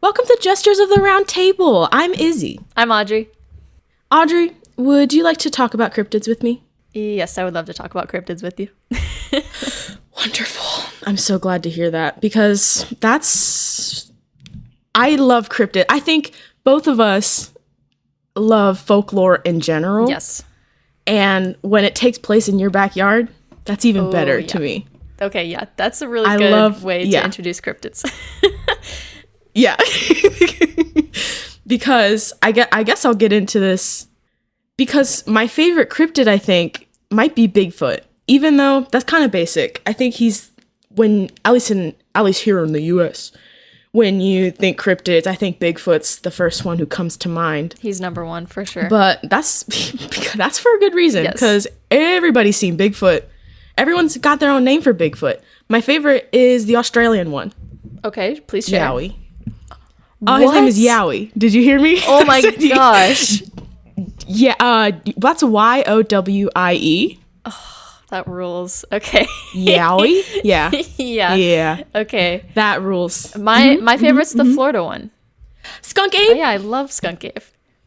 Welcome to Jesters of the Round Table. I'm Izzy. I'm Audrey. Audrey, would you like to talk about cryptids with me? Yes, I would love to talk about cryptids with you. Wonderful. I'm so glad to hear that because I love cryptid. I think both of us love folklore in general. Yes. And when it takes place in your backyard, that's even better to me. Okay, yeah. That's a really good way to introduce cryptids. Yeah. Because I guess I'll get into this because my favorite cryptid, I think, might be Bigfoot. Even though that's kind of basic. I think he's at least here in the US, when you think cryptids, I think Bigfoot's the first one who comes to mind. He's number one for sure. But that's for a good reason because everybody's seen Bigfoot. Everyone's got their own name for Bigfoot. My favorite is the Australian one. Okay, please share. Yowie. Oh, his name is Yowie. Did you hear me? Oh my gosh. Yeah, that's Yowie. Oh, that rules. Okay. Yowie? Yeah. Yeah. Okay. That rules. My favorite's the Florida one. Skunk Ape? Oh, yeah, I love Skunk Ape.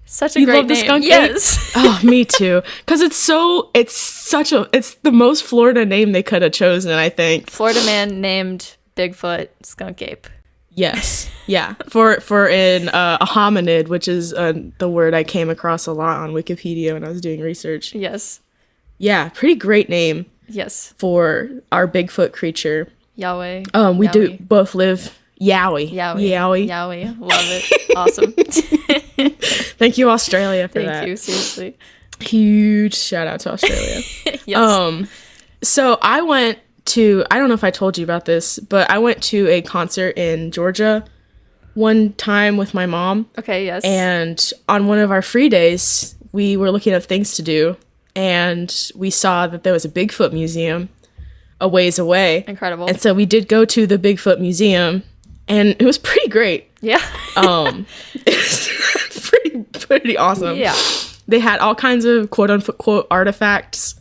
Such a great name. The Skunk Ape? Oh, me too. Because it's the most Florida name they could have chosen, I think. Florida man named Bigfoot Skunk Ape. Yes. Yeah. For a hominid, which is the word I came across a lot on Wikipedia when I was doing research. Yes. Yeah, pretty great name. Yes. For our Bigfoot creature. Yahweh. We do both live Yowie. Yowie. Love it. Awesome. Thank you, Australia, for that. Thank you, seriously. Huge shout out to Australia. Yes. So I went to, I don't know if I told you about this, but I went to a concert in Georgia one time with my mom. Okay, yes. And on one of our free days, we were looking at things to do, and we saw that there was a Bigfoot museum a ways away. Incredible. And so we did go to the Bigfoot museum, and it was pretty great. Yeah. It's pretty awesome. Yeah. They had all kinds of quote unquote artifacts.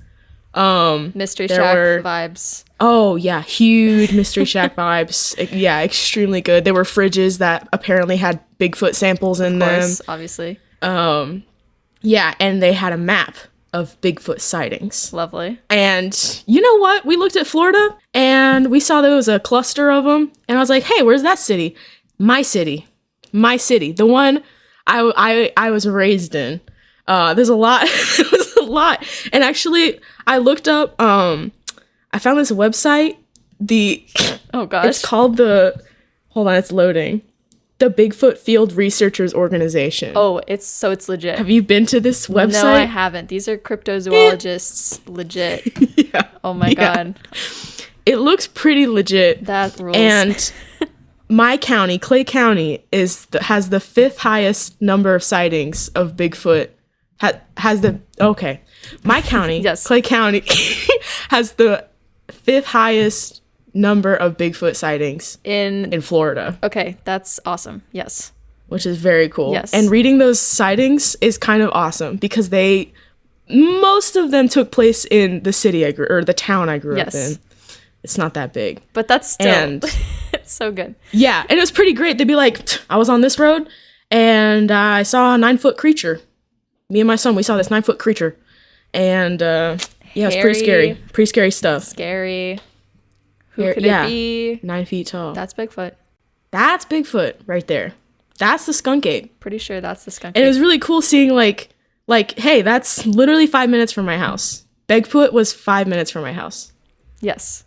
Mystery Shack vibes. Oh yeah, huge Mystery Shack vibes. Yeah, extremely good. There were fridges that apparently had Bigfoot samples in them. Of course, obviously. Yeah, and they had a map of Bigfoot sightings. Lovely. And you know what? We looked at Florida and we saw there was a cluster of them, and I was like, "Hey, where's that city? My city, the one I was raised in." There's a lot. It was a lot. And actually, I looked up, I found this website. Oh gosh. It's called hold on, it's loading. The Bigfoot Field Researchers Organization. Oh, it's legit. Have you been to this website? No, I haven't. These are cryptozoologists. Legit. Yeah. Oh my God. It looks pretty legit. That rules. And my county, Clay County, has the fifth highest number of sightings of Bigfoot. My county, yes. Clay County, has the fifth highest number of Bigfoot sightings in Florida. Okay, that's awesome. Yes. Which is very cool. Yes. And reading those sightings is kind of awesome because most of them took place in the city the town I grew up in. It's not that big. But that's still, it's so good. Yeah, and it was pretty great. They'd be like, I was on this road and I saw a 9-foot creature. Me and my son, we saw this 9-foot creature. And it was pretty scary. Pretty scary stuff. Scary. Who could it be? 9 feet tall. That's Bigfoot. That's Bigfoot right there. That's the skunk ape. Pretty sure that's the skunk ape. And it was really cool seeing like, hey, that's literally 5 minutes from my house. Bigfoot was 5 minutes from my house. Yes.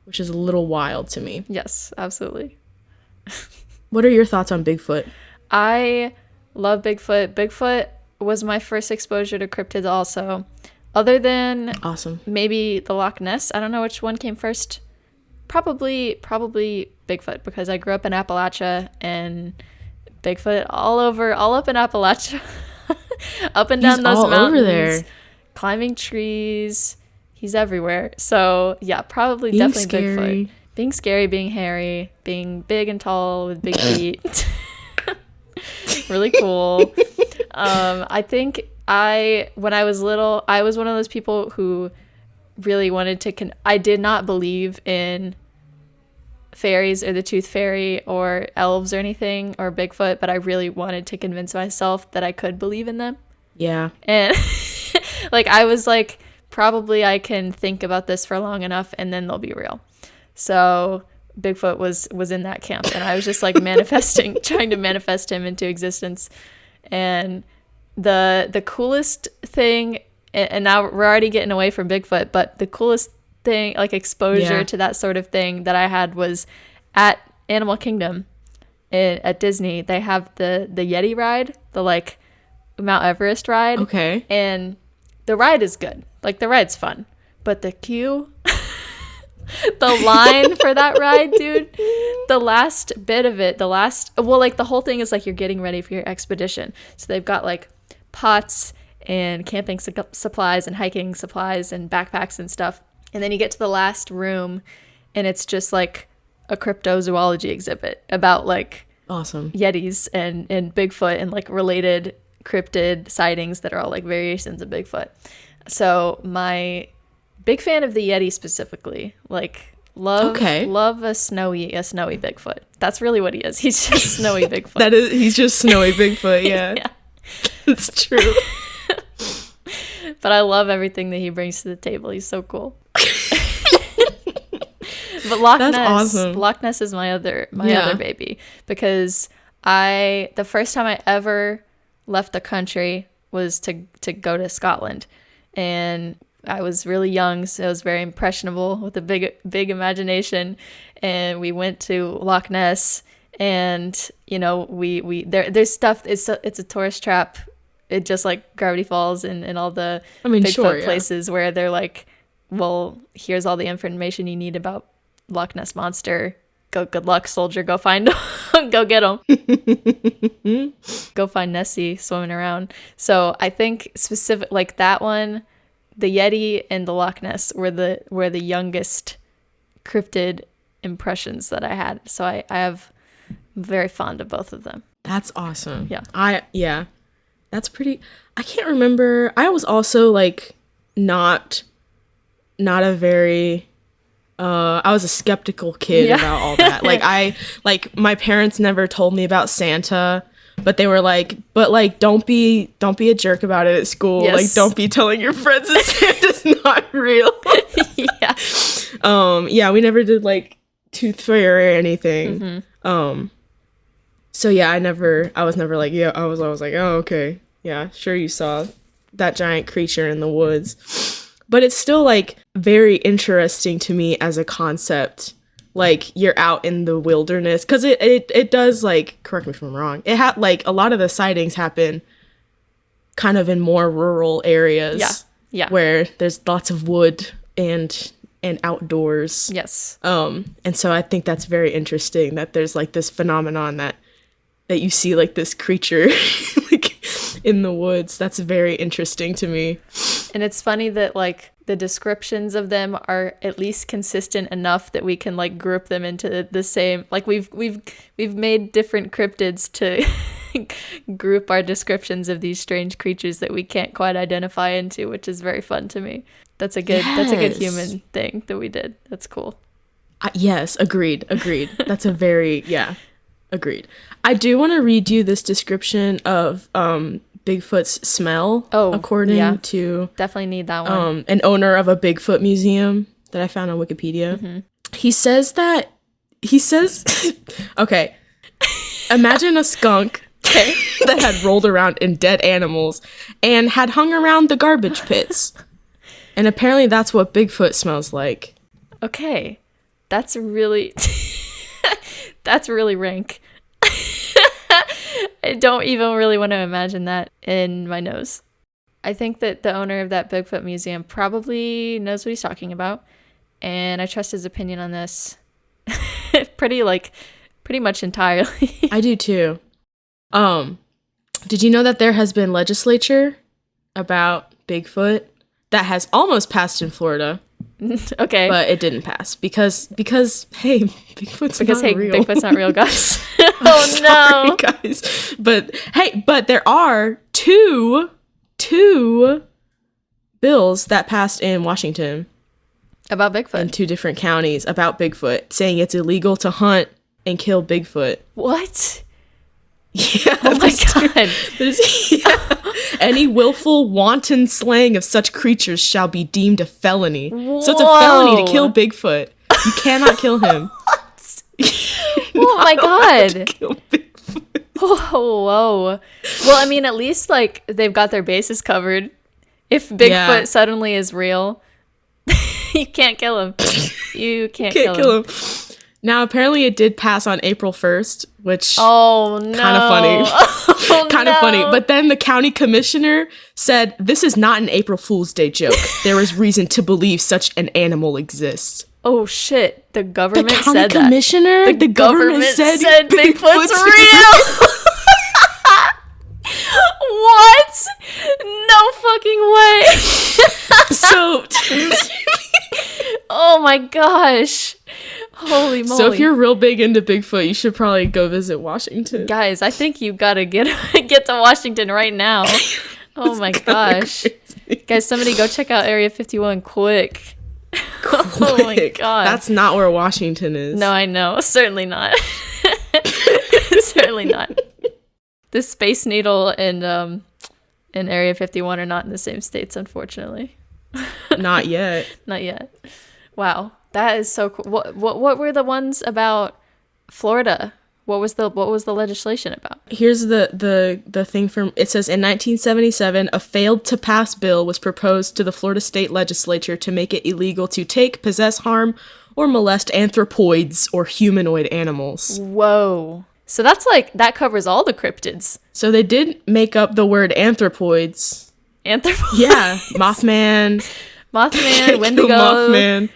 Which is a little wild to me. Yes, absolutely. What are your thoughts on Bigfoot? I love Bigfoot. Bigfoot was my first exposure to cryptids also. Other than maybe the Loch Ness. I don't know which one came first. Probably Bigfoot, because I grew up in Appalachia, and Bigfoot all up in Appalachia. Up and down those mountains. Over there. Climbing trees. He's everywhere. So yeah, definitely scary. Bigfoot. Being scary, being hairy, being big and tall with big feet. Really cool. I think when I was little, I was one of those people who really wanted to I did not believe in fairies or the tooth fairy or elves or anything or Bigfoot, but I really wanted to convince myself that I could believe in them. Yeah. And like I was like, probably I can think about this for long enough and then they'll be real. So Bigfoot was in that camp, and I was just like trying to manifest him into existence. And the coolest thing, and now we're already getting away from Bigfoot, but the coolest thing, like exposure to that sort of thing that I had was at Animal Kingdom at Disney. They have the Yeti ride, the like Mount Everest ride. Okay. And the ride is good. Like the ride's fun, but the queue, the line for that ride, dude, the last bit of it, like the whole thing is like you're getting ready for your expedition. So they've got like pots and camping supplies and hiking supplies and backpacks and stuff. And then you get to the last room and it's just like a cryptozoology exhibit about like awesome Yetis and Bigfoot and like related cryptid sightings that are all like variations of Bigfoot. So my big fan of the Yeti specifically, like love a snowy Bigfoot. That's really what he is. He's just snowy Bigfoot. He's just snowy Bigfoot. Yeah. Yeah. It's true. But I love everything that he brings to the table. He's so cool. But Loch Ness is my other baby, because the first time I ever left the country was to go to Scotland, and I was really young, so I was very impressionable with a big imagination, and we went to Loch Ness, and you know there's stuff. It's a tourist trap. It just like Gravity Falls and all the Bigfoot places where they're like, well, here's all the information you need about Loch Ness Monster. Good luck, soldier. Go find him. Go get him. Go find Nessie swimming around. So I think specific like that one, the Yeti and the Loch Ness were the youngest cryptid impressions that I had. So I'm very fond of both of them. That's awesome. Yeah. That's pretty. I can't remember. I was also like not a very I was a skeptical kid about all that. Like my parents never told me about Santa, but they were like, don't be a jerk about it at school. Yes. Like don't be telling your friends that Santa's not real. Yeah. We never did like tooth fairy or anything. Mm-hmm. So yeah, I was never like, I was always like, oh, okay. Yeah, sure you saw that giant creature in the woods. But it's still like very interesting to me as a concept. Like you're out in the wilderness, because it does, like, correct me if I'm wrong, it had like a lot of the sightings happen kind of in more rural areas. Yeah. Where there's lots of wood and outdoors. Yes. And so I think that's very interesting that there's like this phenomenon that you see like this creature like in the woods. That's very interesting to me. And it's funny that like the descriptions of them are at least consistent enough that we can like group them into the same, like we've made different cryptids to group our descriptions of these strange creatures that we can't quite identify into, which is very fun to me. That's a good human thing that we did. That's cool. Yes, agreed. That's a very agreed. I do want to read you this description of Bigfoot's smell, according to definitely need that one. An owner of a Bigfoot museum that I found on Wikipedia. Mm-hmm. He says okay, imagine a skunk that had rolled around in dead animals and had hung around the garbage pits, and apparently that's what Bigfoot smells like. Okay, that's really rank. I don't even really want to imagine that in my nose. I think that the owner of that Bigfoot museum probably knows what he's talking about, and I trust his opinion on this pretty much entirely. I do too. Did you know that there has been legislature about Bigfoot that has almost passed in Florida? Okay. But it didn't pass because hey, Bigfoot's not real. Bigfoot's not real, guys. Oh no, guys. But there are two bills that passed in Washington About Bigfoot. In 2 different counties about Bigfoot, saying it's illegal to hunt and kill Bigfoot. What? Yeah. Oh my God. Any willful, wanton slaying of such creatures shall be deemed a felony. Whoa. So it's a felony to kill Bigfoot. You cannot kill him. Oh my God. Kill Bigfoot. Whoa. Well, I mean, at least like they've got their bases covered. If Bigfoot suddenly is real, you can't kill him. You can't kill him. Now, apparently it did pass on April 1st, which kind of funny. Kind of funny. But then the county commissioner said, this is not an April Fool's Day joke. There is reason to believe such an animal exists. Oh, shit. The government said that. The county commissioner? The government said Bigfoot's real. What? No fucking way. So... Oh my gosh. Holy moly. So if you're real big into Bigfoot, you should probably go visit Washington. Guys, I think you gotta get to Washington right now. Oh my gosh. Guys, somebody go check out Area 51 quick. Oh my god. That's not where Washington is. No, I know. Certainly not. Certainly not. The Space Needle and Area 51 are not in the same states, unfortunately. Not yet. Not yet. Wow, that is so cool. What were the ones about Florida? What was the legislation about? Here's the thing from it says in 1977 a failed to pass bill was proposed to the Florida state legislature to make it illegal to take, possess, harm, or molest anthropoids or humanoid animals. Whoa. So that's like that covers all the cryptids. So they did make up the word anthropoids. Anthropoids? Yeah, Mothman, Wendigo, Mothman.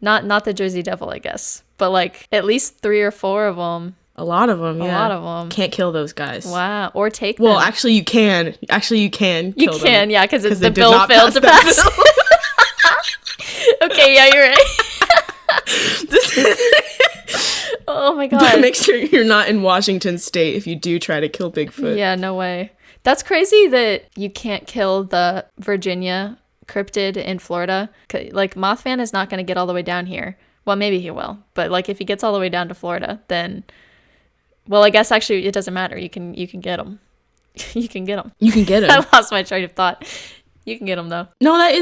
Not the Jersey Devil, I guess, but like at least 3 or 4 of them. A lot of them. Yeah. A lot of them. Can't kill those guys. Wow. Or take them. Well, actually, you can. You can. You kill can, them, yeah, because the bill failed to pass. Okay, yeah, you're right. Oh my god. But make sure you're not in Washington state if you do try to kill Bigfoot. Yeah, no way. That's crazy that you can't kill the Virginia cryptid in Florida. Like, Mothman is not going to get all the way down here. Well, maybe he will. But, like, if he gets all the way down to Florida, then... Well, I guess, actually, it doesn't matter. You can get him. You can get him. You can get him. I lost my train of thought. You can get him, though. No, that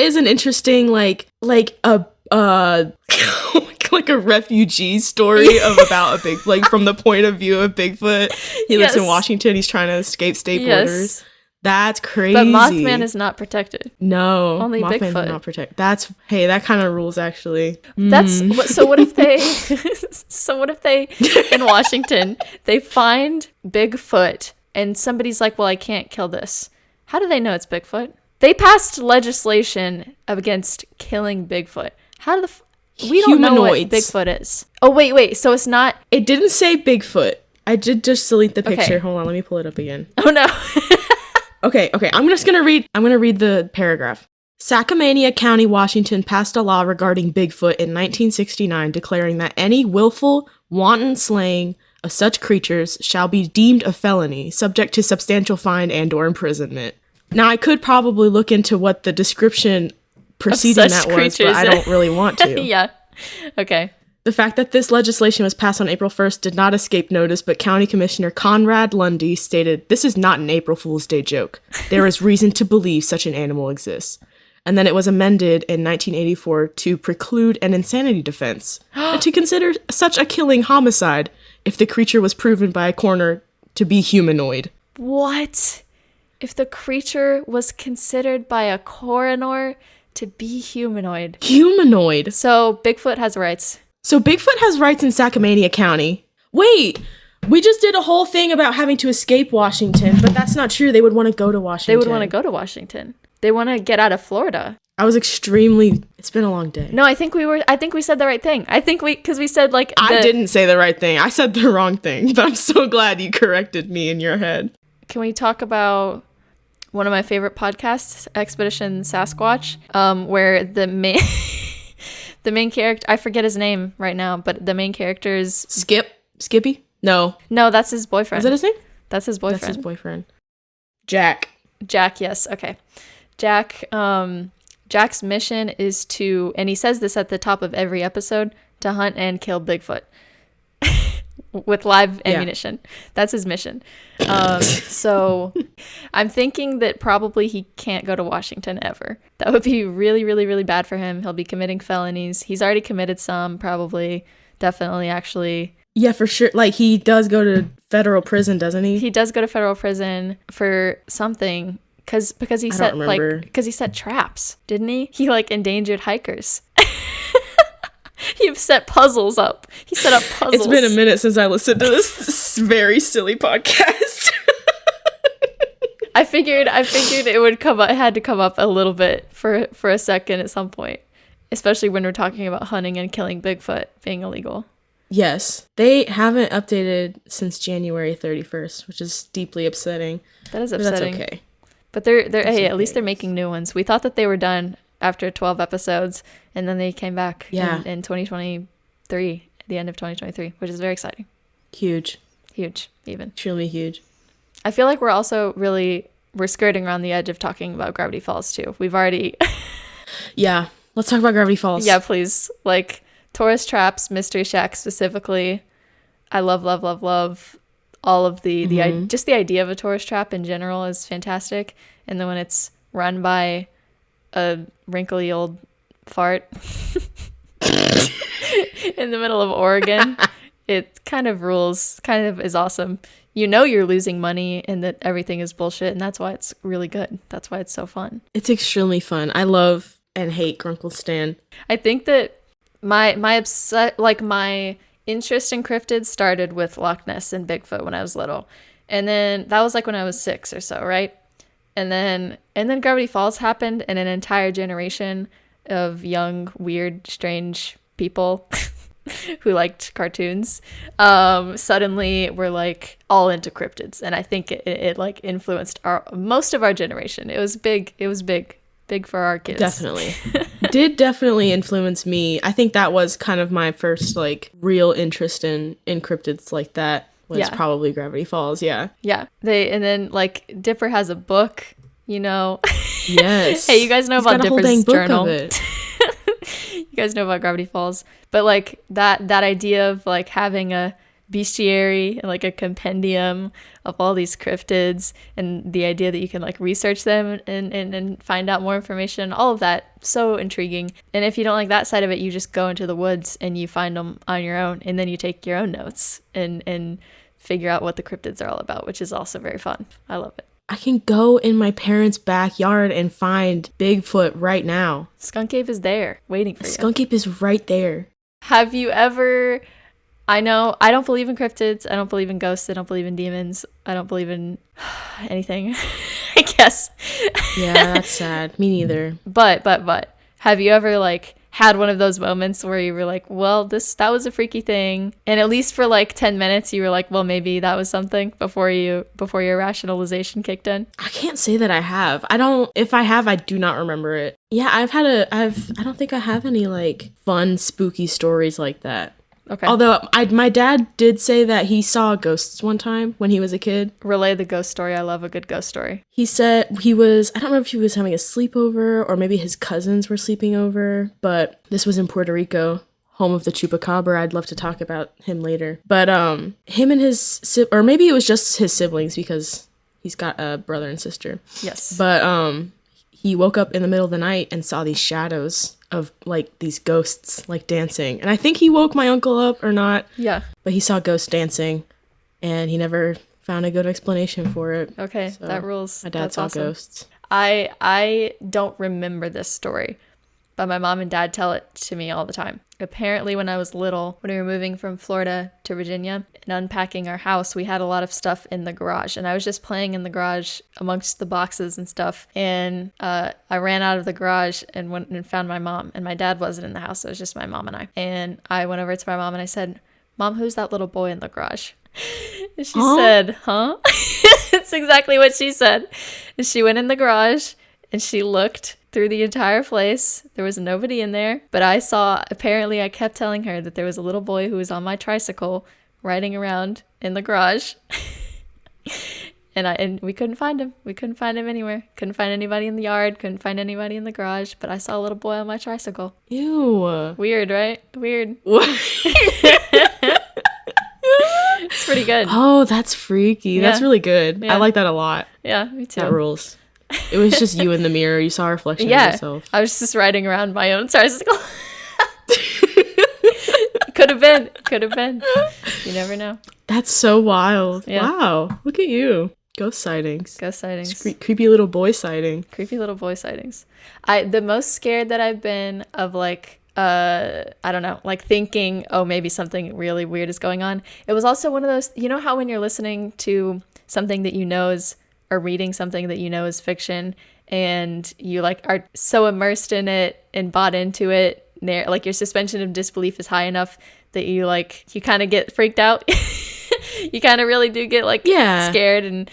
is an interesting, like a like a refugee story about a big, like, from the point of view of Bigfoot. He lives in Washington. He's trying to escape state borders. That's crazy. But Mothman is not protected. No, only Mothman's Bigfoot. Not protected. That kind of rules actually. So what if they in Washington they find Bigfoot and somebody's like, well, I can't kill this. How do they know it's Bigfoot? They passed legislation against killing Bigfoot. How do we don't know what Bigfoot is. Oh, wait. So it's not... It didn't say Bigfoot. I did just delete the picture. Okay. Hold on, let me pull it up again. Oh, no. Okay. I'm gonna read the paragraph. Sacramento County, Washington passed a law regarding Bigfoot in 1969 declaring that any willful, wanton slaying of such creatures shall be deemed a felony, subject to substantial fine and or imprisonment. Now, I could probably look into what the description preceding that was, but I don't really want to. Yeah. Okay. The fact that this legislation was passed on April 1st did not escape notice, but County Commissioner Conrad Lundy stated, "This is not an April Fool's Day joke. There is reason to believe such an animal exists." And then it was amended in 1984 to preclude an insanity defense, and to consider such a killing homicide if the creature was proven by a coroner to be humanoid. What? If the creature was considered by a coroner to be humanoid. Humanoid. So Bigfoot has rights. So Bigfoot has rights in Sacramento County. Wait, we just did a whole thing about having to escape Washington, but that's not true. They would want to go to Washington. They would want to go to Washington. They want to get out of Florida. It's been a long day. No, I think we said the right thing. Because we said like... I didn't say the right thing. I said the wrong thing, but I'm so glad you corrected me in your head. Can we talk about one of my favorite podcasts, Expedition Sasquatch, where the main character, I forget his name right now, but the main character is... Skippy? No, that's his boyfriend. Is that his name? That's his boyfriend. That's his boyfriend. Jack, yes. Okay. Jack Jack's mission is to, and he says this at the top of every episode, to hunt and kill Bigfoot with live ammunition. That's his mission. So I'm thinking that probably he can't go to Washington ever. That would be really, really, really bad for him. He'll be committing felonies. He's already committed some, probably, definitely, actually. Yeah, for sure. Like, he does go to federal prison, doesn't he? He does go to federal prison for something because he set traps, didn't he? He like endangered hikers. He set puzzles up. He set up puzzles. It's been a minute since I listened to this very silly podcast. I figured it would come up. It had to come up a little bit for a second at some point, especially when we're talking about hunting and killing Bigfoot being illegal. Yes, they haven't updated since January 31st, which is deeply upsetting. That is upsetting. But that's okay. But hey, at least they're making new ones. We thought that they were done after 12 episodes, and then they came back in 2023, at the end of 2023, which is very exciting. Huge, even. Truly huge. I feel like we're skirting around the edge of talking about Gravity Falls too. We've already... Yeah, let's talk about Gravity Falls. Yeah, please. Like, tourist traps, Mystery Shack specifically. I love all of the just the idea of a tourist trap in general is fantastic. And then when it's run by a wrinkly old fart in the middle of Oregon, it kind of rules, kind of is awesome. You know you're losing money and that everything is bullshit, and that's why it's really good. That's why it's so fun. It's extremely fun. I love and hate Grunkle Stan. I think that my interest in cryptids started with Loch Ness and Bigfoot when I was little. And then that was like when I was 6 or so, right? And then Gravity Falls happened, and an entire generation of young, weird, strange people who liked cartoons suddenly were like all into cryptids. And I think it like influenced most of our generation. It was big for our kids. Definitely. Did definitely influence me. I think that was kind of my first like real interest in cryptids like that. Was probably Gravity Falls. Yeah. And then like Dipper has a book, you know. Yes. Hey, you guys know about Dipper's journal. You guys know about Gravity Falls, but like that idea of like having a bestiary and like a compendium of all these cryptids, and the idea that you can like research them and find out more information, all of that, so intriguing. And if you don't like that side of it, you just go into the woods and you find them on your own, and then you take your own notes and figure out what the cryptids are all about, which is also very fun. I love it. I can go in my parents' backyard and find Bigfoot right now. Skunk Ape is there waiting for you. Skunk Ape is right there. Have you ever... I know I don't believe in cryptids. I don't believe in ghosts. I don't believe in demons. I don't believe in anything, I guess. Yeah, that's sad. Me neither. But have you ever like had one of those moments where you were like, well, that was a freaky thing, and at least for like 10 minutes you were like, well, maybe that was something before your rationalization kicked in? I can't say that I have. If I have, I do not remember it. Yeah, I don't think I have any like fun spooky stories like that. Okay. Although my dad did say that he saw ghosts one time when he was a kid. Relay the ghost story. I love a good ghost story. He said I don't know if he was having a sleepover or maybe his cousins were sleeping over, but this was in Puerto Rico, home of the Chupacabra. I'd love to talk about him later. But him and or maybe it was just his siblings because he's got a brother and sister. Yes. But he woke up in the middle of the night and saw these shadows of like these ghosts like dancing, and I think he woke my uncle up or not. Yeah, but he saw ghosts dancing and he never found a good explanation for it. Okay, so that rules. My dad saw ghosts. I don't remember this story, but my mom and dad tell it to me all the time. Apparently when I was little, when we were moving from Florida to Virginia and unpacking our house, we had a lot of stuff in the garage, and I was just playing in the garage amongst the boxes and stuff, and I ran out of the garage and went and found my mom, and my dad wasn't in the house. It was just my mom and I. And I went over to my mom and I said, Mom, who's that little boy in the garage? And she said, huh? It's exactly what she said. And she went in the garage and she looked through the entire place. There was nobody in there, but apparently I kept telling her that there was a little boy who was on my tricycle riding around in the garage. And we couldn't find him. We couldn't find him anywhere. Couldn't find anybody in the yard. Couldn't find anybody in the garage. But I saw a little boy on my tricycle. Ew. Weird, right? Weird. It's pretty good. Oh, that's freaky. That's really good. I like that a lot. Yeah, me too. That rules. It was just you in the mirror. You saw a reflection of yourself. I was just riding around my own tricycle. Could have been. You never know. That's so wild. Yeah. Wow. Look at you. Ghost sightings. Creepy little boy sighting. The most scared that I've been of like, I don't know, like thinking, oh, maybe something really weird is going on. It was also one of those, you know how when you're listening to something that you know is, or reading something that you know is fiction, and you like are so immersed in it and bought into it, like your suspension of disbelief is high enough that you kind of get freaked out. You kind of really do get like scared and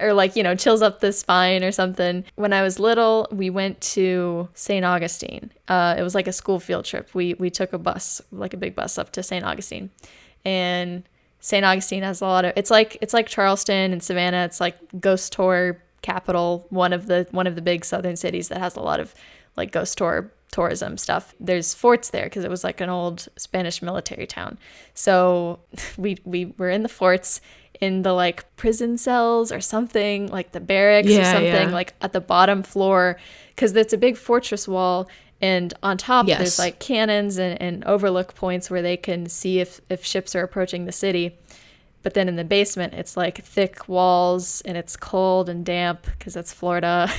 or like, you know, chills up the spine or something. When I was little, we went to St. Augustine. It was like a school field trip. We took a bus, like a big bus, up to St. Augustine, and St. Augustine has a lot of, it's like Charleston and Savannah. It's like ghost tour capital, one of the big southern cities that has a lot of like ghost tourism stuff. There's forts there because it was like an old Spanish military town. So we were in the forts, in the like prison cells or something, like the barracks or something, like at the bottom floor, because it's a big fortress wall. And on top, there's like cannons and overlook points where they can see if ships are approaching the city. But then in the basement, it's like thick walls, and it's cold and damp because it's Florida.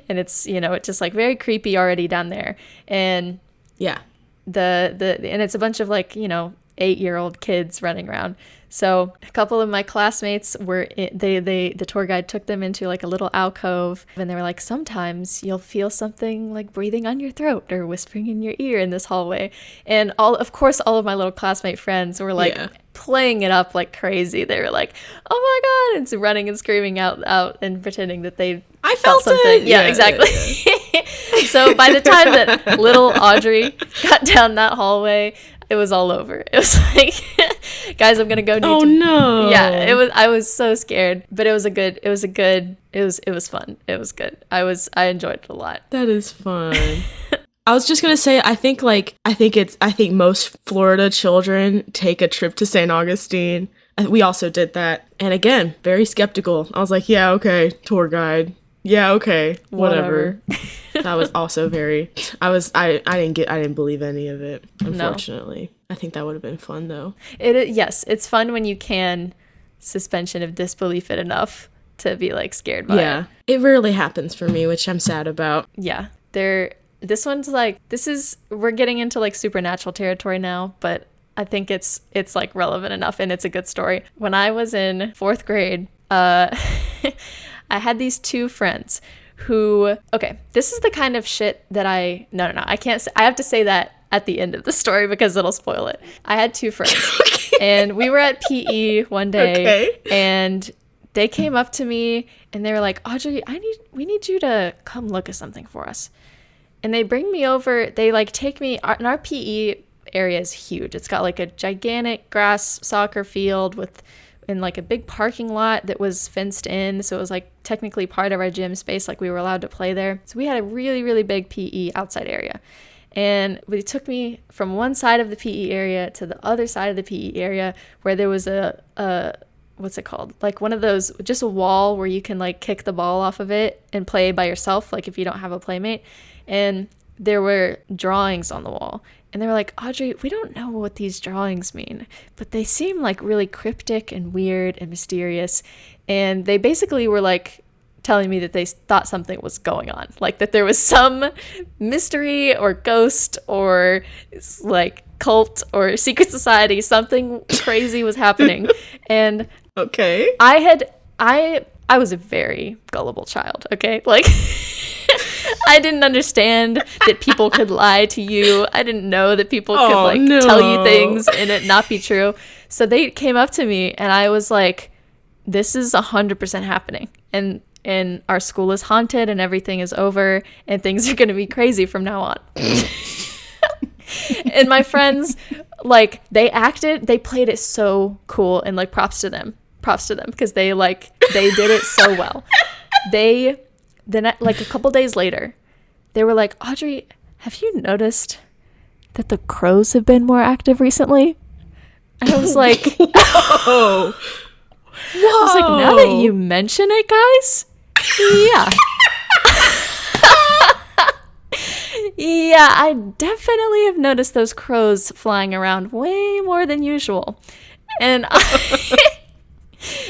And it's, you know, it's just like very creepy already down there. And and it's a bunch of like, you know, 8-year-old kids running around. So a couple of my classmates the tour guide took them into like a little alcove, and they were like, sometimes you'll feel something like breathing on your throat or whispering in your ear in this hallway. And of course all of my little classmate friends were like playing it up like crazy. They were like, oh my God, and so running and screaming out and pretending that they felt something. Yeah, exactly. So by the time that little Audrey got down that hallway, it was all over. It was like, guys, I'm gonna go. No. Yeah, I was so scared, but it was fun. It was good. I enjoyed it a lot. That is fun. I was just gonna say, I think most Florida children take a trip to St. Augustine. We also did that, and again, very skeptical. I was like, yeah, okay, tour guide. Yeah, okay, whatever. That was also very. I didn't believe any of it. Unfortunately, no. I think that would have been fun though. Yes, it's fun when you can suspension of disbelief it enough to be like scared by it. Yeah, it rarely happens for me, which I'm sad about. Yeah, this one's like, we're getting into like supernatural territory now, but I think it's like relevant enough, and it's a good story. When I was in 4th grade, I had these 2 friends who, okay, this is the kind of shit that I can't say, I have to say that at the end of the story because it'll spoil it. I had 2 friends and we were at PE one day and they came up to me and they were like, Audrey, we need you to come look at something for us. And they bring me over, they like take me, and our PE area is huge. It's got like a gigantic grass soccer field in like a big parking lot that was fenced in. So it was like technically part of our gym space. Like we were allowed to play there. So we had a really, really big PE outside area. And they took me from one side of the PE area to the other side of the PE area where there was a what's it called? Like one of those, just a wall where you can like kick the ball off of it and play by yourself. Like if you don't have a playmate. And there were drawings on the wall. And they were like, Audrey, we don't know what these drawings mean, but they seem like really cryptic and weird and mysterious. And they basically were like telling me that they thought something was going on, like that there was some mystery or ghost or like cult or secret society, something crazy was happening. And okay, I was a very gullible child, okay? Like I didn't understand that people could lie to you. I didn't know that people could tell you things and it not be true. So they came up to me and I was like, this is 100% happening. And our school is haunted and everything is over and things are going to be crazy from now on. And my friends, like, they played it so cool, and like props to them. props to them because they did it so well. Then like a couple days later, they were like, Audrey, have you noticed that the crows have been more active recently? And I was like, whoa. I was like, now that you mention it, guys, yeah. Yeah, I definitely have noticed those crows flying around way more than usual. And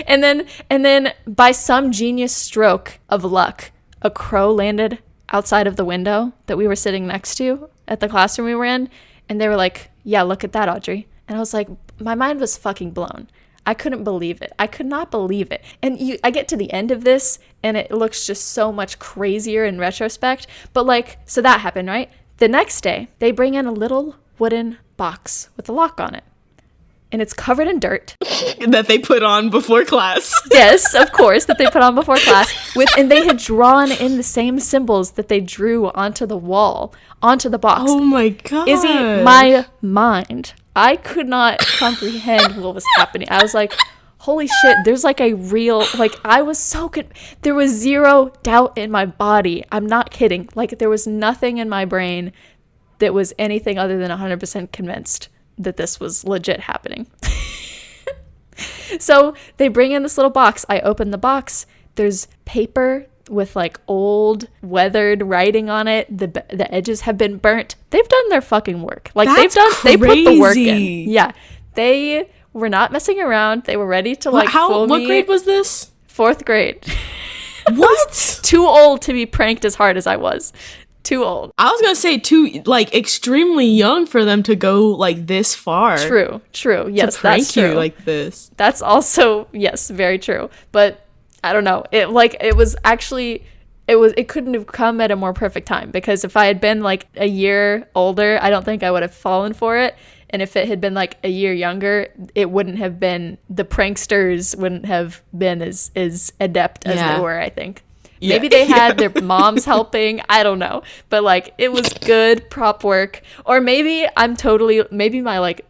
and then by some genius stroke of luck, a crow landed outside of the window that we were sitting next to at the classroom we were in, and they were like, yeah, look at that, Audrey. And I was like, my mind was fucking blown. I couldn't believe it. I could not believe it. And I get to the end of this, and it looks just so much crazier in retrospect. But like, so that happened, right? The next day, they bring in a little wooden box with a lock on it. And it's covered in dirt. That they put on before class. Yes, of course, that they put on before class. And they had drawn in the same symbols that they drew onto the wall, onto the box. Oh my god. Izzy, my mind, I could not comprehend what was happening. I was like, holy shit, there's like a real, like, I was so there was zero doubt in my body. I'm not kidding. Like, there was nothing in my brain that was anything other than 100% convinced that this was legit happening. So they bring in this little box. I open the box. There's paper with like old weathered writing on it. The edges have been burnt. They've done their fucking work. Like, they put the work in. Yeah. They were not messing around. They were ready to like fool me. What grade was this? 4th grade. What? Too old to be pranked as hard as I was. Too old. I was gonna say too, like, extremely young for them to go like this far. True. Yes, to prank that's true. You like this. That's also, yes, very true. But I don't know. It couldn't have come at a more perfect time, because if I had been like a year older, I don't think I would have fallen for it. And if it had been like a year younger, it wouldn't have been, the pranksters wouldn't have been as adept as they were, I think. Yeah. Maybe they had their moms helping. I don't know. But like, it was good prop work. Or maybe my like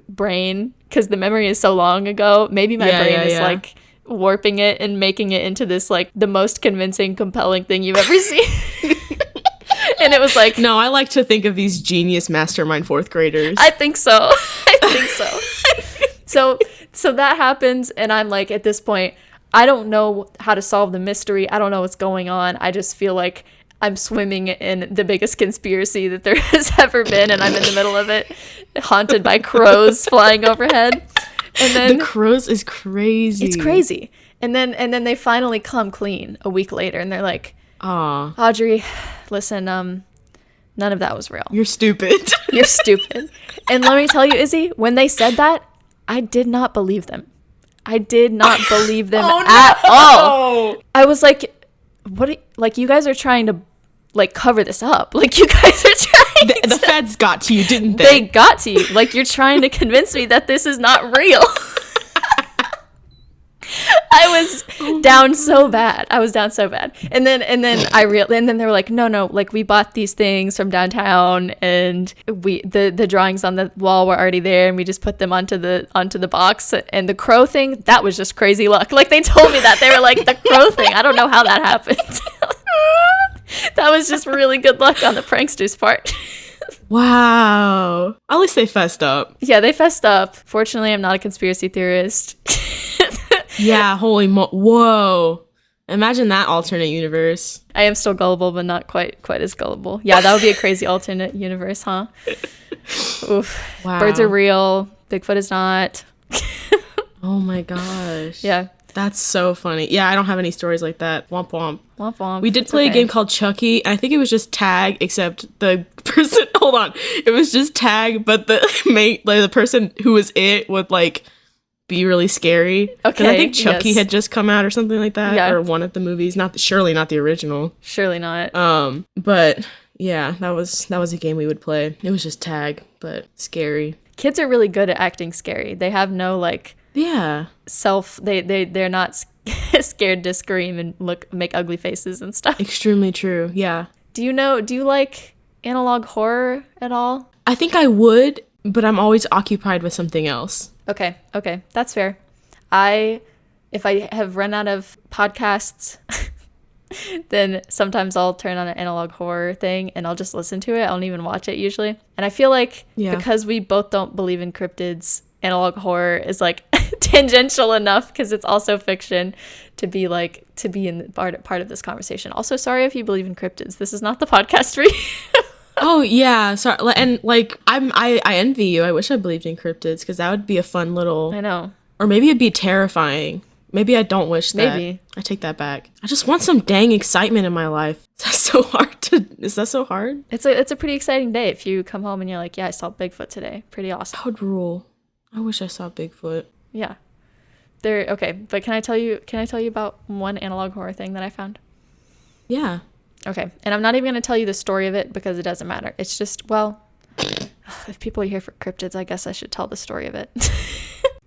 brain, because the memory is so long ago, maybe my brain is like warping it and making it into this like the most convincing, compelling thing you've ever seen. And it was like, no, I like to think of these genius mastermind 4th graders. I think so. So that happens, and I'm like, at this point, I don't know how to solve the mystery. I don't know what's going on. I just feel like I'm swimming in the biggest conspiracy that there has ever been, and I'm in the middle of it, haunted by crows flying overhead. And then the crows is crazy. It's crazy. And then they finally come clean a week later, and they're like, Audrey, listen, none of that was real. You're stupid. You're stupid. And let me tell you, Izzy, when they said that, I did not believe them. I did not believe them at all. I was like, what? You guys are trying to like cover this up. Like, you guys are trying the feds got to you, didn't they? They got to you. Like, you're trying to convince me that this is not real. I was down so bad. And then they were like, no, like, we bought these things from downtown, and the drawings on the wall were already there, and we just put them onto the box. And the crow thing, that was just crazy luck. Like, they told me that. They were like, the crow thing, I don't know how that happened. That was just really good luck on the prankster's part. Wow. At least they fessed up. Yeah, they fessed up. Fortunately, I'm not a conspiracy theorist. Yeah, whoa. Imagine that alternate universe. I am still gullible, but not quite as gullible. Yeah, that would be a crazy alternate universe, huh? Oof. Wow. Birds are real. Bigfoot is not. Oh my gosh. Yeah. That's so funny. Yeah, I don't have any stories like that. Womp womp. Womp womp. We did play a game called Chucky, and I think it was just tag, except the person, hold on. It was just tag, but the person who was it would like be really scary. Okay. I think Chucky had just come out or something like that, or one of the movies. Surely not the original. Surely not. But yeah, that was a game we would play. It was just tag, but scary. Kids are really good at acting scary. They have no like they're not scared to scream and make ugly faces and stuff. Extremely true. Yeah. Do you like analog horror at all? I think I would, but I'm always occupied with something else. Okay, that's fair. I if I have run out of podcasts, then sometimes I'll turn on an analog horror thing and I'll just listen to it. I don't even watch it usually. And I feel like because we both don't believe in cryptids, analog horror is like tangential enough because it's also fiction to be in part of this conversation. Also, sorry if you believe in cryptids. This is not the podcast for you. Oh yeah, sorry. And like I envy you. I wish I believed in cryptids because that would be a fun little. I know. Or maybe it'd be terrifying. Maybe I don't wish that. Maybe. I take that back. I just want some dang excitement in my life. Is that so hard? Is that so hard? It's a pretty exciting day if you come home and you're like, yeah, I saw Bigfoot today. Pretty awesome. That would rule. I wish I saw Bigfoot. Yeah. Okay, but can I tell you about one analog horror thing that I found? Yeah. Okay, and I'm not even going to tell you the story of it because it doesn't matter. It's just, well, if people are here for cryptids, I guess I should tell the story of it.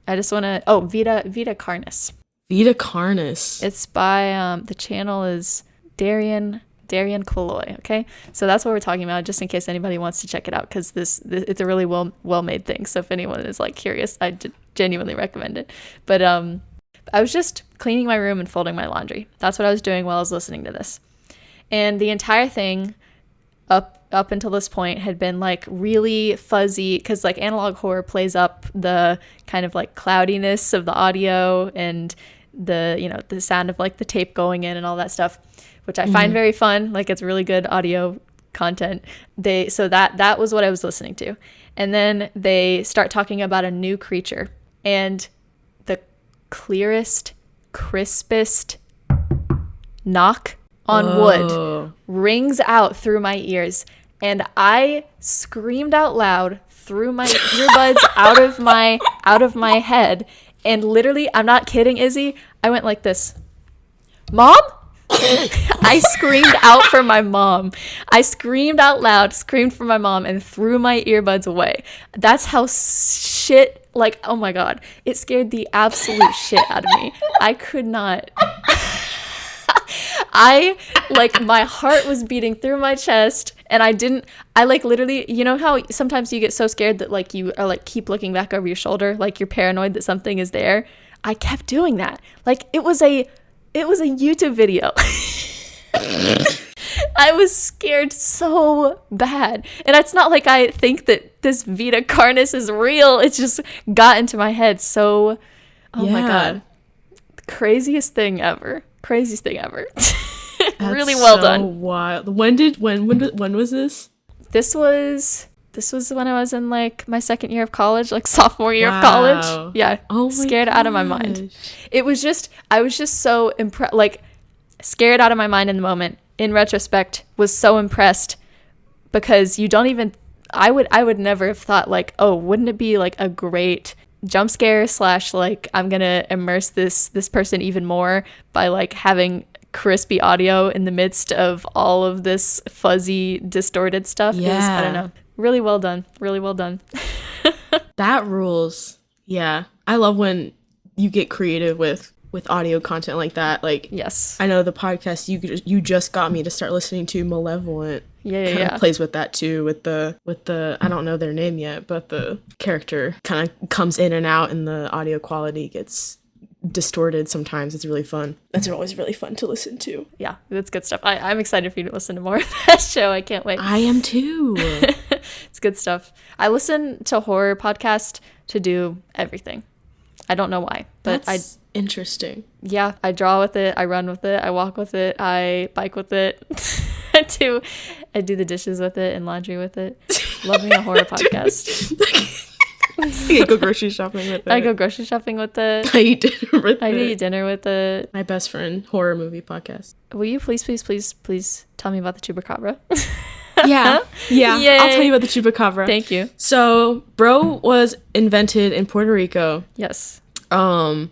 I just want to, Vita Carnis. Vita Carnis. It's by, the channel is Darian Kaloy, okay? So that's what we're talking about, just in case anybody wants to check it out, because this it's a really well-made thing. So if anyone is like curious, I genuinely recommend it. But I was just cleaning my room and folding my laundry. That's what I was doing while I was listening to this. And the entire thing up until this point had been like really fuzzy, because like analog horror plays up the kind of like cloudiness of the audio and the sound of like the tape going in and all that stuff, which I find very fun. Like, it's really good audio content. So that was what I was listening to. And then they start talking about a new creature, and the clearest, crispest knock on wood rings out through my ears, and I screamed out loud, threw my earbuds out of my head, and literally, I'm not kidding, Izzy, I went like this. Mom? I screamed out for my mom. I screamed out loud, screamed for my mom, and threw my earbuds away. That's how like, oh my God. It scared the absolute shit out of me. I could not. My heart was beating through my chest, and I like literally, you know how sometimes you get so scared that like you are like keep looking back over your shoulder, like you're paranoid that something is there? I kept doing that. Like, it was a YouTube video. I was scared so bad. And it's not like I think that this Vita Carnis is real. It just got into my head. So, my God. Craziest thing ever. Really well done. Wild. When was this? This was when I was in like my second year of college, like sophomore year of college. Yeah. Oh, scared out of my mind. I was just so impressed, like scared out of my mind in the moment. In retrospect, was so impressed because I would never have thought like, oh, wouldn't it be like a great jump scare / like I'm gonna immerse this person even more by like having crispy audio in the midst of all of this fuzzy, distorted stuff. I don't know. Really well done. That rules. Yeah. I love when you get creative with audio content like that. Like, yes. I know the podcast you just got me to start listening to, Malevolent. Yeah. Plays with that too, with the I don't know their name yet, but the character kind of comes in and out and the audio quality gets distorted sometimes. It's really fun. That's always really fun to listen to. Yeah, that's good stuff. I'm excited for you to listen to more of that show. I can't wait. I am too. It's good stuff. I listen to horror podcasts to do everything. I don't know why, but that's interesting. Yeah, I draw with it, I run with it, I walk with it, I bike with it. I do the dishes with it and laundry with it. Love me a horror podcast. I go grocery shopping with it. I go grocery shopping with it. I eat dinner with it. My best friend horror movie podcast. Will you please tell me about the chupacabra? Yeah. Yay. I'll tell you about the chupacabra. Thank you. So, bro was invented in Puerto Rico. Yes. And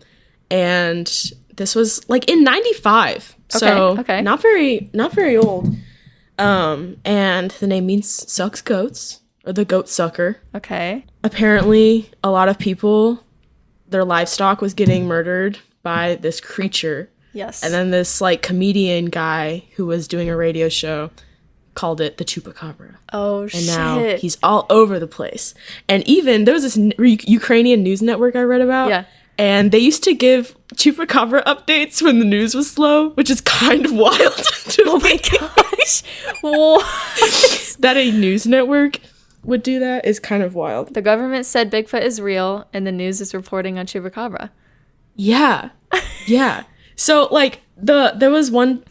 this was like in 95. So okay. Not very old. And the name means sucks goats, or the goat sucker. Okay. Apparently, a lot of people, their livestock was getting murdered by this creature. Yes. And then this like comedian guy who was doing a radio show called it the chupacabra. Oh, shit. And now he's all over the place. And even there was this Ukrainian news network I read about. Yeah. And they used to give Chupacabra updates when the news was slow, which is kind of wild. Oh my gosh. What? That a news network would do that is kind of wild. The government said Bigfoot is real, and the news is reporting on Chupacabra. Yeah. Yeah. So, like, there was one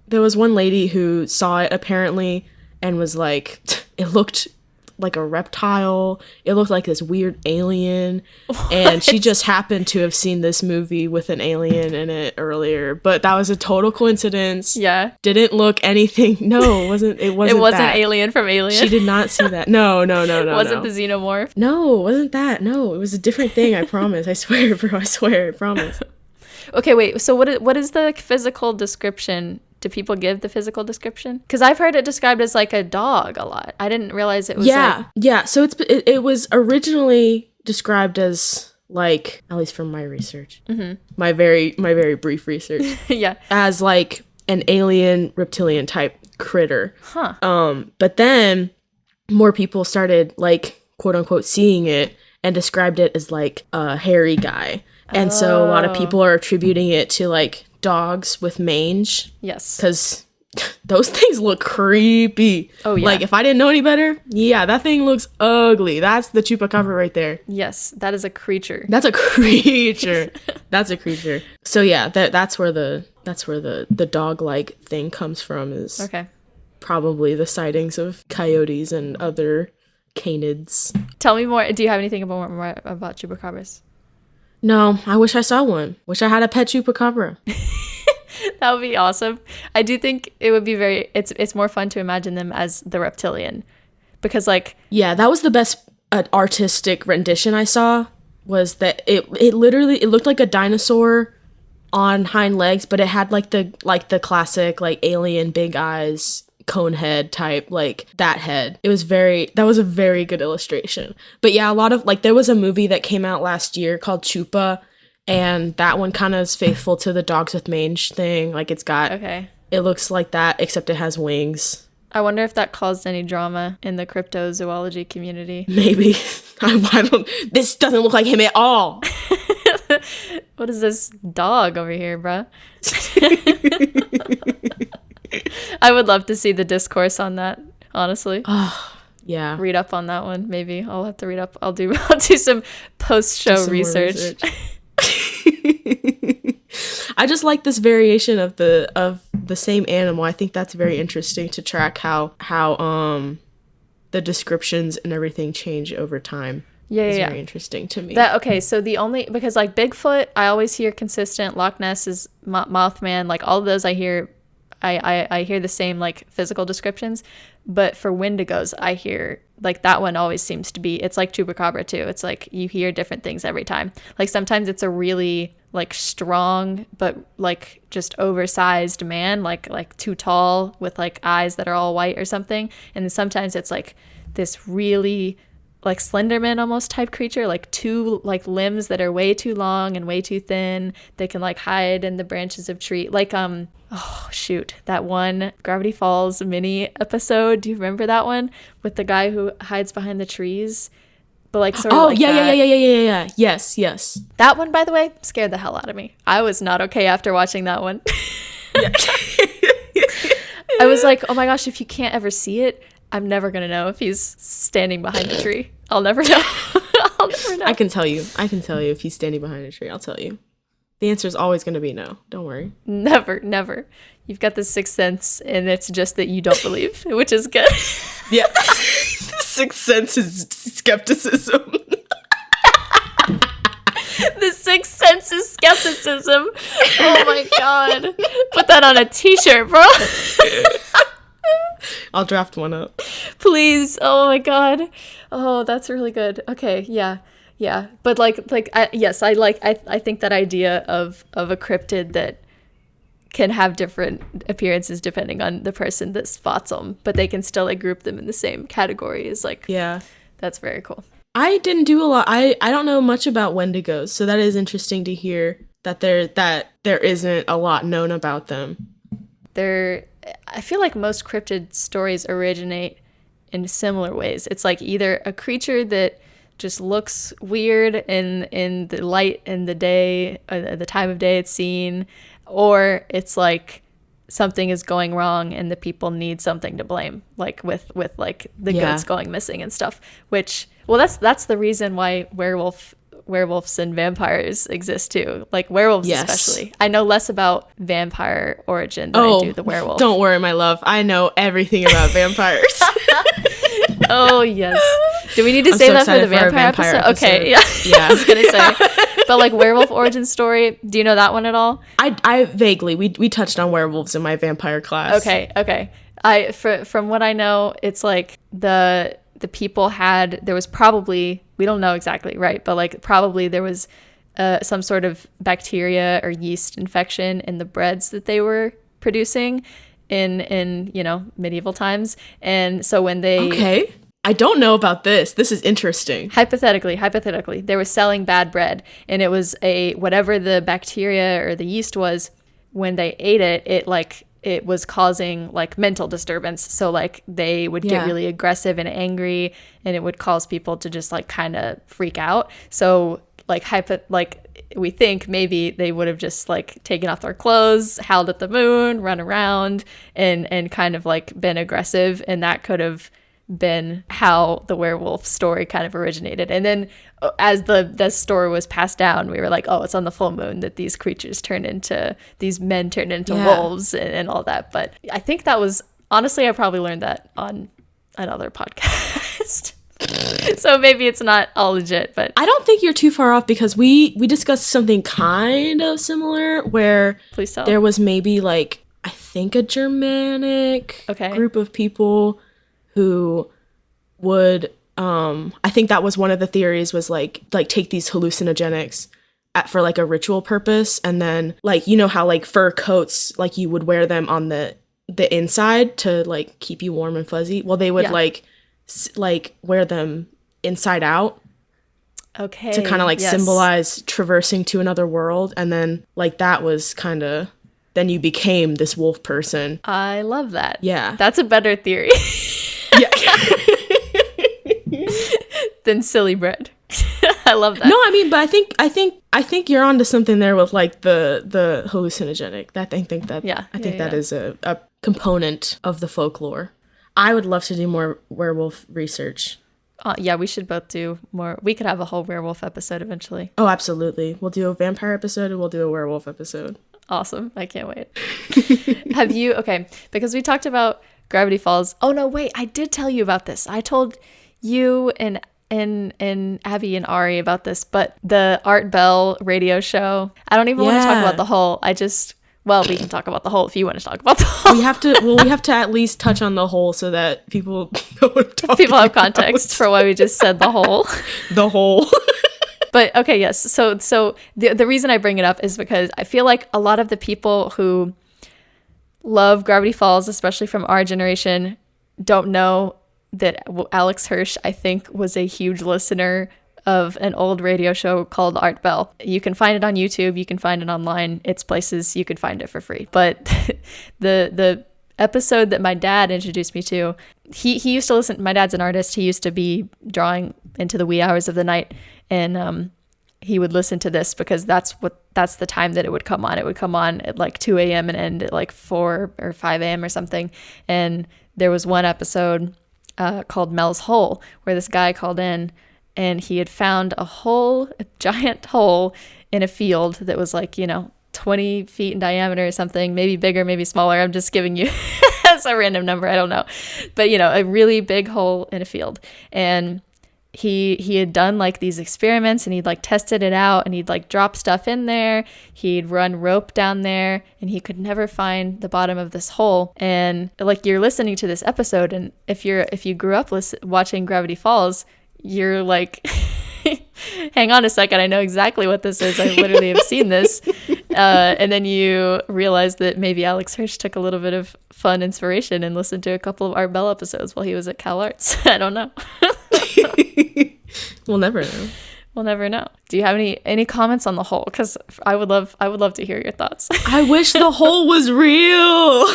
lady who saw it, apparently, and was like, it looked like a reptile. It looked like this weird alien. What? And she just happened to have seen this movie with an alien in it earlier. But that was a total coincidence. Yeah. Didn't look anything. No, it wasn't it wasn't that. Alien from Alien. She did not see that. No. Wasn't the xenomorph? No, it wasn't that. No, it was a different thing. I promise. I swear, bro. I swear. I promise. Okay, wait. So what is the physical description? Do people give the physical description? Because I've heard it described as like a dog a lot. I didn't realize it was Yeah. So it was originally described as, like, at least from my research, my very brief research, yeah, as like an alien reptilian type critter. Huh. But then more people started, like, quote unquote seeing it and described it as like a hairy guy. And so a lot of people are attributing it to, like, dogs with mange. Yes. Because those things look creepy. Oh, yeah. Like, if I didn't know any better, yeah, that thing looks ugly. That's the chupacabra right there. Yes, that is a creature. That's a creature. That's a creature. So yeah, that's where the dog-like thing comes from, is okay. Probably the sightings of coyotes and other canids. Tell me more. Do you have anything more about chupacabras? No, I wish I saw one. Wish I had a pet chupacabra. That would be awesome. I do think it would be it's more fun to imagine them as the reptilian, because, like, yeah, that was the best artistic rendition I saw, was that it literally looked like a dinosaur on hind legs, but it had like the classic, like, alien big eyes, cone head type, like that head. That was a very good illustration. But yeah, a lot of, like, there was a movie that came out last year called Chupa, and that one kind of is faithful to the dogs with mange thing. Like, it looks like that, except it has wings. I wonder if that caused any drama in the cryptozoology community. Maybe. I don't. This doesn't look like him at all. What is this dog over here, bruh? I would love to see the discourse on that, honestly. Oh, yeah. Read up on that one, maybe. I'll have to read up. I'll do some post-show research. I just like this variation of the same animal. I think that's very interesting to track how the descriptions and everything change over time. Yeah, it's yeah, very interesting to me. So because, like, Bigfoot, I always hear consistent. Loch Ness is Mothman. Like, all of those I hear. I hear the same, like, physical descriptions, but for Wendigos, I hear, like, that one always seems to be, it's like Chupacabra too. It's like you hear different things every time. Like, sometimes it's a really, like, strong but, like, just oversized man, like too tall with, like, eyes that are all white or something. And then sometimes it's like this really, like, Slenderman almost type creature, like two, like, limbs that are way too long and way too thin. They can, like, hide in the branches of tree. Like, oh shoot, that one Gravity Falls mini episode. Do you remember that one with the guy who hides behind the trees? But, like, sort of. Oh, like yeah. Yes. That one, by the way, scared the hell out of me. I was not okay after watching that one. Yeah. I was like, oh my gosh, if you can't ever see it, I'm never gonna know if he's standing behind a tree. I'll never know. I'll never know. I can tell you if he's standing behind a tree. I'll tell you. The answer is always going to be no. Don't worry. Never. You've got the sixth sense, and it's just that you don't believe, which is good. Yeah. The sixth sense is skepticism. The sixth sense is skepticism. Oh my god. Put that on a t-shirt, bro. I'll draft one up. Please. Oh my god. Oh, that's really good. Okay, yeah. Yeah, but I think that idea of a cryptid that can have different appearances depending on the person that spots them, but they can still, like, group them in the same category is, like, yeah, that's very cool. I didn't do a lot. I don't know much about Wendigos, so that is interesting to hear that there isn't a lot known about them. I feel like most cryptid stories originate in similar ways. It's like either a creature that just looks weird in the light in the day, the time of day it's seen, or it's like something is going wrong and the people need something to blame, like with like the goods going missing and stuff. Which, well, that's the reason why werewolves and vampires exist too, like werewolves especially. I know less about vampire origin than I do the werewolf. Don't worry, my love, I know everything about vampires. Oh yes. Do we need to save that for the vampire episode? Okay, yeah. I was gonna say. But like werewolf origin story, do you know that one at all? I vaguely, we touched on werewolves in my vampire class. Okay. From what I know, it's like the people there was probably, we don't know exactly, right? But like probably there was some sort of bacteria or yeast infection in the breads that they were producing in medieval times. And so when they I don't know about this. This is interesting. Hypothetically, they were selling bad bread, and it was whatever the bacteria or the yeast was, when they ate it, it was causing like mental disturbance. So like they would get really aggressive and angry, and it would cause people to just like kind of freak out. So like we think maybe they would have just like taken off their clothes, howled at the moon, run around, and kind of like been aggressive, and that could have been how the werewolf story kind of originated. And then as the story was passed down, we were like, oh, it's on the full moon that these men turned into wolves and all that. But I think that was, honestly, I probably learned that on another podcast. So maybe it's not all legit, but I don't think you're too far off, because we discussed something kind of similar where there was maybe like, I think a Germanic group of people who would I think that was one of the theories, was like take these hallucinogenics for like a ritual purpose, and then like, you know how like fur coats, like you would wear them on the inside to like keep you warm and fuzzy. Well, they would like wear them inside out to kind of like symbolize traversing to another world, and then like that was kind of, then you became this wolf person. I love that. Yeah, that's a better theory. Than silly bread. I love that. No, I mean, but I think you're onto something there with like the hallucinogenic. I think that is a component of the folklore. I would love to do more werewolf research. We should both do more. We could have a whole werewolf episode eventually. Oh, absolutely. We'll do a vampire episode and we'll do a werewolf episode. Awesome. I can't wait. Have you, because we talked about Gravity Falls. Oh no, wait, I did tell you about this. I told you and Abby and Ari about this, but the Art Bell radio show, I don't even want to talk about the whole. We can talk about the whole if you want to talk about the whole. We have to at least touch on the whole so that people know what I'm talking People have context for why we just said the whole. The whole. But okay, yes. So the reason I bring it up is because I feel like a lot of the people who love Gravity Falls, especially from our generation, don't know that Alex Hirsch, I think, was a huge listener of an old radio show called Art Bell. You can find it on YouTube. You can find it online. It's places you can find it for free. But the episode that my dad introduced me to, he used to listen. My dad's an artist. He used to be drawing into the wee hours of the night, and he would listen to this because that's the time that it would come on. It would come on at like 2 a.m. and end at like 4 or 5 a.m. or something. And there was one episode called Mel's Hole, where this guy called in and he had found a giant hole in a field that was like, 20 feet in diameter or something, maybe bigger, maybe smaller. I'm just giving you that's a random number. I don't know. But, a really big hole in a field. And he had done like these experiments, and he'd like tested it out, and he'd like drop stuff in there. He'd run rope down there, and he could never find the bottom of this hole. And like, you're listening to this episode, and if you grew up watching Gravity Falls, you're like, hang on a second, I know exactly what this is. I literally have seen this. And then you realize that maybe Alex Hirsch took a little bit of fun inspiration and listened to a couple of Art Bell episodes while he was at Cal Arts. I don't know. We'll never know. We'll never know. Do you have any comments on the hole? Because I would love to hear your thoughts. I wish the hole was real,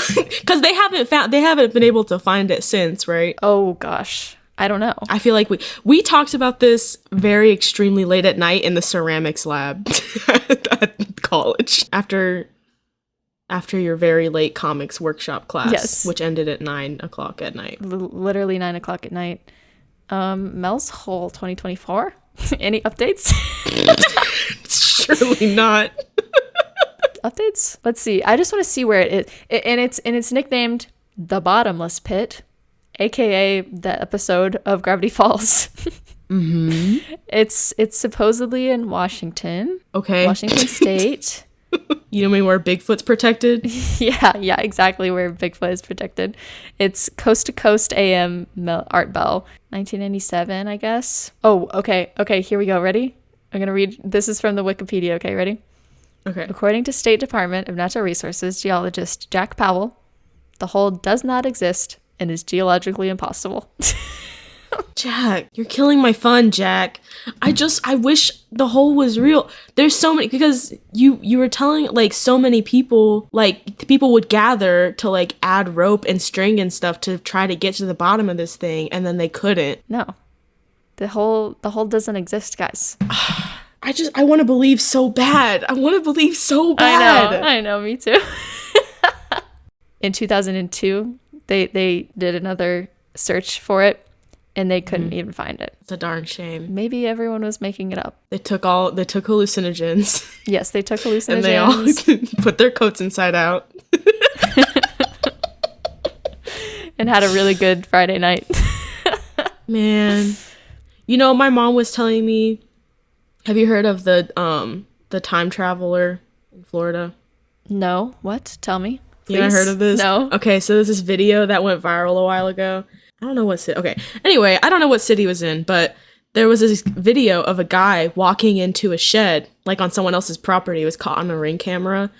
because they haven't been able to find it since, right? Oh gosh. I don't know. I feel like we talked about this very extremely late at night in the ceramics lab at college after your very late comics workshop class, yes, which ended at 9:00 at night. Literally 9:00 at night. Mel's Hole 2024. Any updates? Surely not. Updates? Let's see. I just want to see where it is. And it's nicknamed The Bottomless Pit, aka the episode of Gravity Falls. Mm-hmm. It's supposedly in Washington. Okay. Washington State. You mean where Bigfoot's protected? Yeah, exactly where Bigfoot is protected. It's Coast to Coast AM Art Bell, 1997, I guess. Oh, okay, here we go. Ready? I'm gonna read. This is from the Wikipedia. Okay, ready? Okay. According to State Department of Natural Resources geologist Jack Powell, the hole does not exist and is geologically impossible. Jack, you're killing my fun, Jack. I wish the hole was real. There's so many, because you were telling, like, so many people, like, people would gather to, like, add rope and string and stuff to try to get to the bottom of this thing, and then they couldn't. No. The hole doesn't exist, guys. I want to believe so bad. I I know, me too. In 2002, they did another search for it, and they couldn't even find it. It's a darn shame. Maybe everyone was making it up. They took hallucinogens. Yes, they took hallucinogens. And they all put their coats inside out. And had a really good Friday night. Man. You know, my mom was telling me, have you heard of the time traveler in Florida? No. What? Tell me. Please. You haven't heard of this? No. Okay, so there's this video that went viral a while ago. I don't know what city. Okay. Anyway, I don't know what city it was in, but there was this video of a guy walking into a shed, like on someone else's property. It was caught on a Ring camera.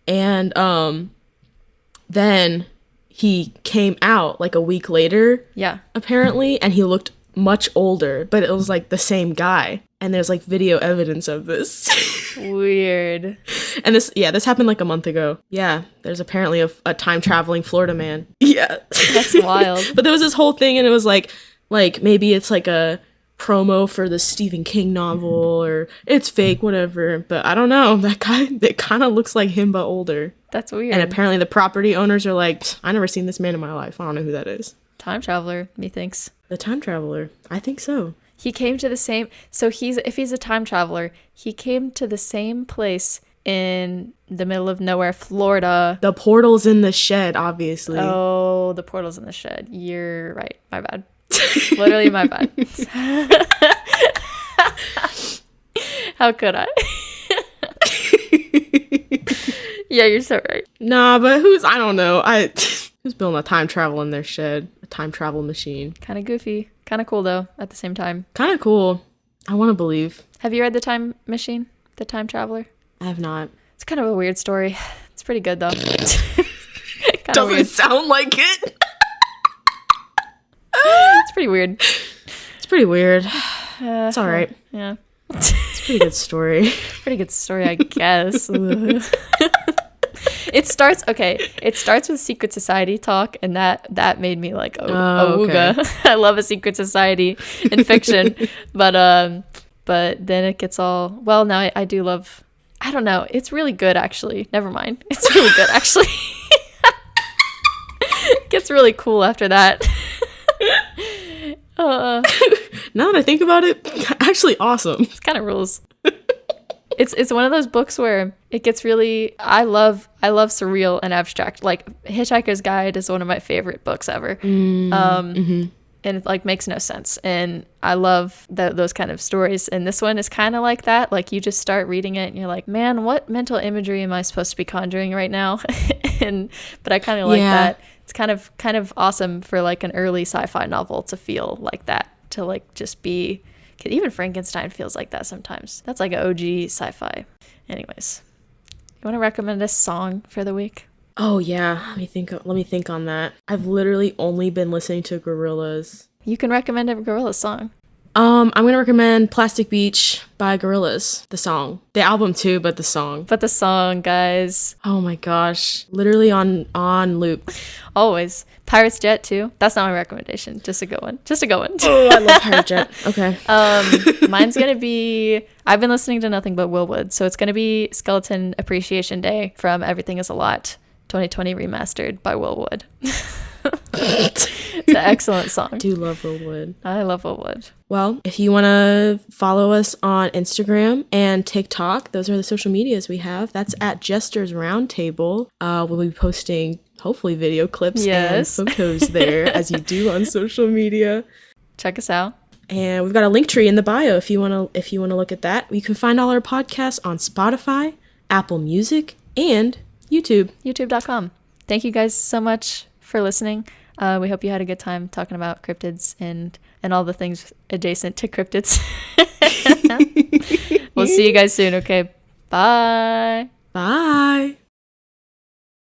And then he came out like a week later. Yeah. Apparently, and he looked much older, but it was like the same guy. And there's like video evidence of this. Weird. And this happened like a month ago. Yeah, there's apparently a time traveling Florida man. Yeah. That's wild. But there was this whole thing, and it was like maybe it's like a promo for the Stephen King novel, or it's fake, whatever. But I don't know. That guy, it kind of looks like him, but older. That's weird. And apparently the property owners are like, I never seen this man in my life. I don't know who that is. Time traveler, methinks. The time traveler. I think so. He came to the same, so if he's a time traveler, he came to the same place in the middle of nowhere, Florida. The portal's in the shed, obviously. Oh, the portal's in the shed. You're right. My bad. Literally my bad. How could I? Yeah, you're so right. Nah, but I don't know. Who's building a time travel in their shed? A time travel machine. Kind of goofy. Kind of cool, though, at the same time. Kind of cool. I want to believe. Have you read The Time Machine? The Time Traveler? I have not. It's kind of a weird story. It's pretty good, though. Doesn't weird. Sound like it. It's pretty weird. It's pretty weird. It's all right. Yeah. It's a pretty good story. Pretty good story, I guess. It starts with secret society talk, and that made me like okay. I love a secret society in fiction. but then it gets all, well, now I do love, I don't know, it's really good actually. Never mind. It's really good actually. It gets really cool after that. Now that I think about it, actually awesome. It's kind of rules. It's one of those books where it gets really, I love surreal and abstract. Like Hitchhiker's Guide is one of my favorite books ever. And it like makes no sense. And I love those kind of stories. And this one is kind of like that. Like you just start reading it and you're like, man, what mental imagery am I supposed to be conjuring right now? But I kind of like that. It's kind of awesome for like an early sci-fi novel to feel like that, to like just be. Even Frankenstein feels like that sometimes. That's like an OG sci-fi. Anyways, you want to recommend a song for the week? Oh yeah, let me think on that. I've literally only been listening to Gorillaz. You can recommend a Gorillaz song. I'm gonna recommend Plastic Beach by Gorillaz, the song. The album too, but the song. But the song, guys. Oh my gosh. Literally on loop. Always. Pirate's Jet too. That's not my recommendation. Just a good one. Oh, I love Pirate Jet. Okay. Mine's gonna be, I've been listening to nothing but Willwood, so it's gonna be Skeleton Appreciation Day from Everything Is a Lot 2020 remastered by Willwood. It's an excellent song. I do love Willwood. I love Willwood. Well, if you want to follow us on Instagram and TikTok, those are the social medias we have. That's at Jesters Roundtable. We'll be posting hopefully video clips and photos there as you do on social media. Check us out. And we've got a link tree in the bio if you want to look at that. You can find all our podcasts on Spotify, Apple Music, and YouTube. YouTube.com. Thank you guys so much for listening. We hope you had a good time talking about cryptids and all the things adjacent to cryptids. We'll see you guys soon. Okay. Bye. Bye.